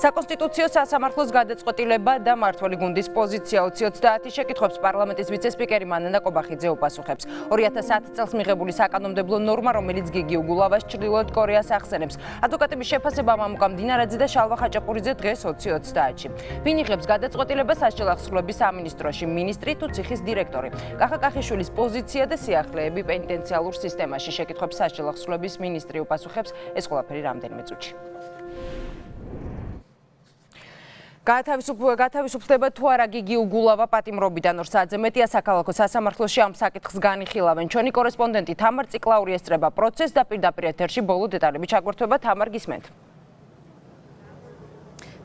საკონსტიტუციო სასამართლოს გადაწყვეტილება და მმართველი გუნდის პოზიცია 2030 შეკითხვებს პარლამენტის ვიცე-სპიკერი მანანა კობახიძე უპასუხებს. 2010 წელს მიღებული საკანონმდებლო ნორმა, რომელიც გიგი უგულავას ჩრდილოეთ კორეას ახსენებს. ადვოკატების შეფასება მამუკა მდინარაძე და შალვა ხაჭაპურიძე დღეს 2030-ში. ვინ იღებს გადაწყვეტილებას საშილახსრულების სამინისტროში, მინისტრი თუ ციხის დირექტორი. კახა კახიშვილის პოზიცია და სიახლეები პენიტენციალურ სისტემაში შეკითხვებს საშილახსრულების მინისტრი უპასუხებს. ეს ყველაფერი რამდენიმე წუთში. გათავისუფლდება თუ არა გიგი უგულავა პატიმრობიდან 2 საათზე მეტია საქალაქო სასამართლოში ამ საკითხს განიხილავენ. ჩვენი კორესპონდენტი თამარ ციკლაური ესწრება პროცესს და პირდაპირ ეთერში ბოლო დეტალები ჩაგვერთვება. თამარ, გისმენთ?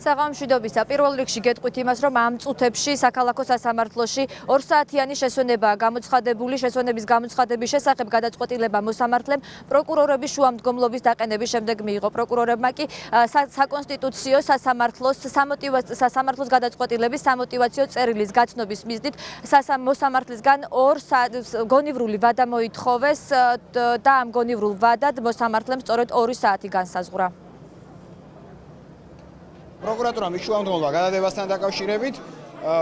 საღამშვიდობისა. პირველ რიგში გეტყვით იმას, რომ ამ წუთებში საქალაქო სასამართლოში 2 საათიანი შესვენებაა გამოცხადებული. შესვენების გამოცხადების შესახებ გადაწყვეტილება მოსამართლემ პროკურორების შუამდგომლობის დაყენების შემდეგ მიიღო. პროკურორებმა კი საკონსტიტუციო სასამართლოს გადაწყვეტილების სამოტივაციო წერილის გაცნობის მიზნით მოსამართლისგან 2 გონივრული ვადა მოითხოვეს და ამ გონივრულ ვადად მოსამართლემ სწორედ 2 საათი განსაზღვრა. პროკურატურამ შუამდგომლობა გადადებასთან დაკავშირებით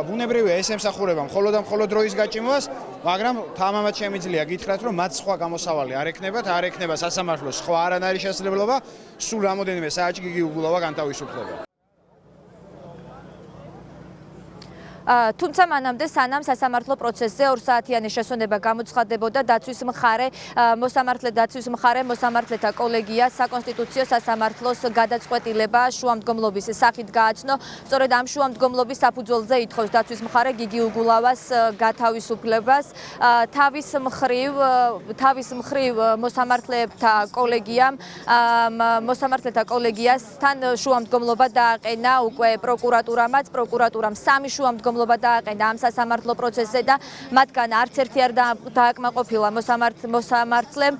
ბუნებრივია ეს ემსახურება მხოლოდ დროის გაჭიმვას, მაგრამ თამამად შემიძლია გითხრათ, რომ მათ სხვა გამოსავალი არ ექნება სასამართლოს სხვა არანაირი შესაძლებლობა სულ რამოდენიმე საათში გიგი უგულავა განთავისუფლდება. თუმცა მანამდე სანამ სასამართლო პროცესზე 2 საათიანი შესვენება გამოცხადებოდა, დაცვის მხარე მოსამართლეთა კოლეგია საკონსტიტუციო სასამართლოს გადაწყვეტილება შუამდგომლობის სახით გააცნო. სწორედ ამ შუამდგომლობის საფუძველზე ითხოვს დაცვის მხარე გიგი უგულავას გათავისუფლებას. თავის მხრივ მოსამართლეთა კოლეგიასთან შუამდგომლობა დააყენა უკვე პროკურატურამაც. პროკურატურამ 3 შუამდგომლობა დააყენა ამ სასამართლო პროცესზე და მათგან არც ერთი არ დააკმაყოფილა მოსამართლემ.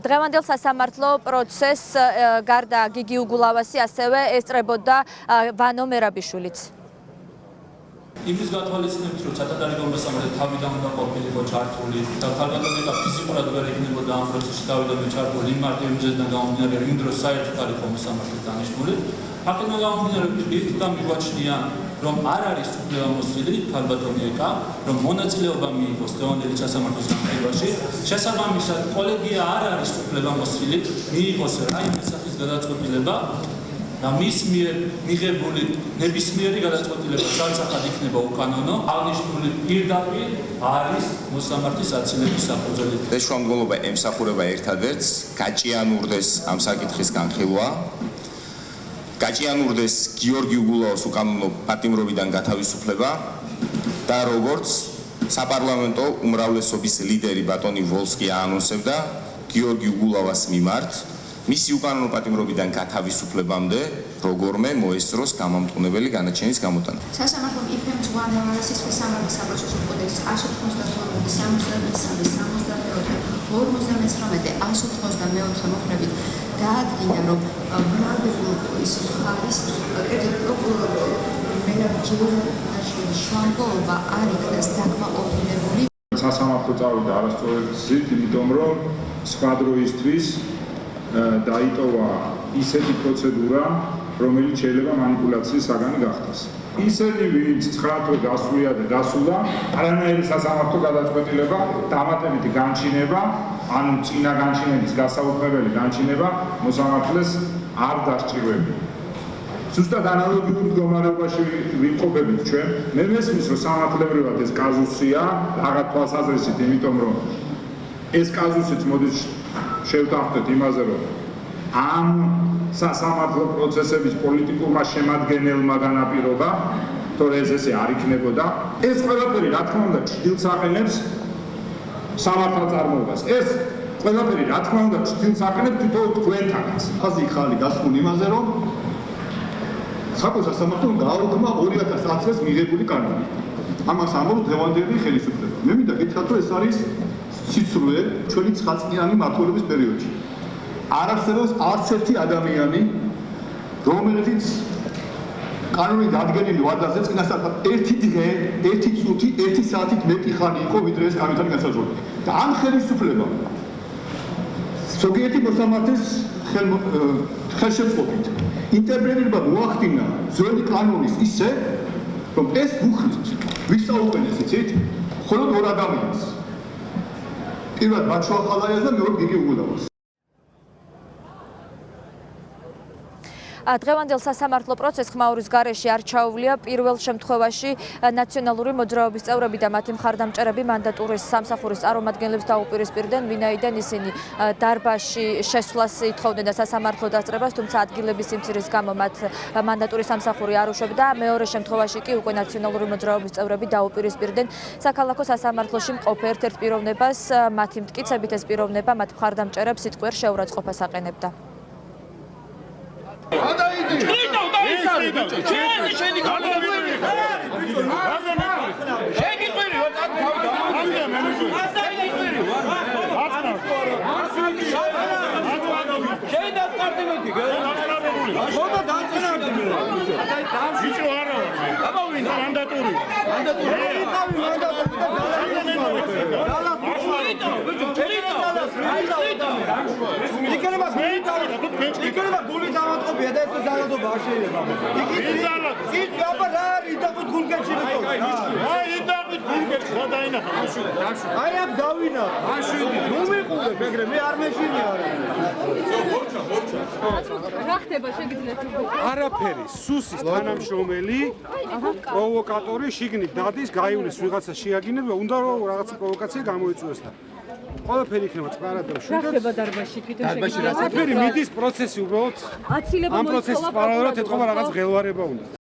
დღევანდელ სასამართლო პროცესს გარდა გიგი უგულავასი ასევე ესწრებოდა ვანო მერაბიშვილიც. იმის გათვალისწინებით, რომ სათადარიგო მოსამართლე თავიდან უნდა ყოფილიყო ჩართული და თავგადასავალი ფიზიკურად ვერ იქნებოდა ამ პროცესში თავიდან ჩართული იმ მარტივ მიზეზიდან გამომდინარე, რომ იმ დროს საერთოდ არ იყო მოსამართლე დანიშნული. აქედან გამომდინარე, პირით და მიგვაჩნია, რომ არ არის უფლებამოსილი ქალბატონი ეკა, რომ მონაწილეობა მიიღოს დღევანდელი სასამართლოს განხილვაში. შესაბამისად, კოლეგია არ არის უფლებამოსილი მიიღოს რაიმე სახის გადაწყვეტილება და მის მიერ მიღებული ნებისმიერი გადაწყვეტილება განსახად იქნება უკანონო. აღნიშნული პირდაპირ არის მოსამართლის აცილების საფუძველი. ეს შუამდგომლობა ემსახურება ერთადერთს გაჭიანურდეს ამ საკითხის განხილვა. გაჭიანურდეს გიორგი უგულავას უკანონო პატიმრობიდან გათავისუფლება და როგორც საპარლამენტო უმრავლესობის ლიდერი ბატონი ვოლსკი აანონსებდა გიორგი უგულავას მიმართ მისი უკანონო პატიმრობიდან გათავისუფლებამდე როგორმე მოესწროს გამამტყუნებელი განაჩენის გამოტანა. სასამართლომ იფრემს უამრავი სამართლის საბჭოს კოდექსის 192 მოხრებით დაადგინა, რომ მრავლდებულ ის მხარის პროკურორი მერაბიშვილის შუამდგომლობა არ იქნას დაკმაყოფილებული. სასამართლო წავიდა არასწორად გზით, იმიტომ რომ სხვა დროისთვის დაიტოვა ისეთი პროცედურა, რომელიც შეიძლება მანიპულაციის საგანი გახდეს. ისინი, ვინც 9 თვე გასულია და დასულა, არანაირი სასამართლო გადაწყვეტილება, დამატებითი განჩინება, ან წინა განჩინების გასაუქმებელი განჩინება მოსამართლეს არ დასჭირვებია. ზუსტად ანალოგიურ მდგომარეობაში ვიმყოფებით ჩვენ. მე მესმის, რომ სამართლებრივად ეს კაზუსია, რაღაც თვალსაზრისით, იმიტომ რომ ეს კაზუსიც მოდის შევთანხმდეთ იმაზე, რომ ამ სასამართლო პროცესების პოლიტიკურმა შემადგენელმა განაპირობა, თორე ესე არ იქნებოდა. ეს ყველაფერი, რა თქმა უნდა, ჭრილს აყენებს სამართალწარმოებას. ეს ყველაფერი, რა თქმა უნდა, ჭრილს აყენებს თვითონ თქვენთანაც. ხაზი ხალი გასული იმაზე, რომ საკონსტიტუციო სასამართლომ გააუქმა 2010 წელს მიღებული კანონი. ამას ამბობს დღევანდელი ხელისუფლება. მე მინდა გითხრათ, რომ ეს არის სიცრუე ჩვენი 9 წლიანი მმართველობის პერიოდში. არ არსებობს არც ერთი ადამიანი, რომელიც კანონი დადგენილი ვადაზე წინასწარ ერთი დღე, ერთი წუთი, ერთი საათით მეტი ხანი იყო, ვიდრე ეს კანონთან განსაზღვრული. და ამ ხელისუფლებამ ზოგიერთი მოსამართლის ხელშეწყობით ინტერპრეტირება მოახდინა ძველი კანონის ისე, რომ ეს უხლით ვისაუბრეს იცით, მხოლოდ ორ ადამიანს. პირველად ბაჩვა ხალაიას და მეორე გიგი უგულავას. დღევანდელ სასამართლო პროცესს ხმაურის გარეშე არ ჩაუვლია პირველ შემთხვევაში ნაციონალური მოძრაობის წევრები და მათი მხარდამჭერები მანდატურის სამსახურის წარმომადგენლებს დაუპირისპირდნენ, ვინაიდან ისინი დარბაზში შესვლას ითხოვდნენ და სასამართლო დასწრებას, თუმცა ადგილების სიმცირის გამო მათ მანდატურის სამსახური არ უშვებდა. მეორე შემთხვევაში კი უკვე ნაციონალური მოძრაობის წევრები დაუპირისპირდნენ საქალაქო სასამართლოში მყოფ ერთ-ერთ პიროვნებას, მათი მტკიცებით ეს პიროვნება მათ მხარდამჭერებს სიტყვიერ შეურაცხყოფას აყენებდა. არაფერი, სუსის თანამშრომელი, პროვოკატორი შიგნით დადის, გაივლის ვიღაცა შეაგინებს, უნდა რომ რაღაცა პროვოკაცია გამოიწვიოს და ყველაფერი იქნება წყარად და შვიდად. რა ხდება დარბაზში თვითონ შეგიძლიათ? არაფერი მიდის პროცესი უბრალოდ. ამ პროცესის პარალელურად ეთქობა რაღაც ღელვარება უნდა.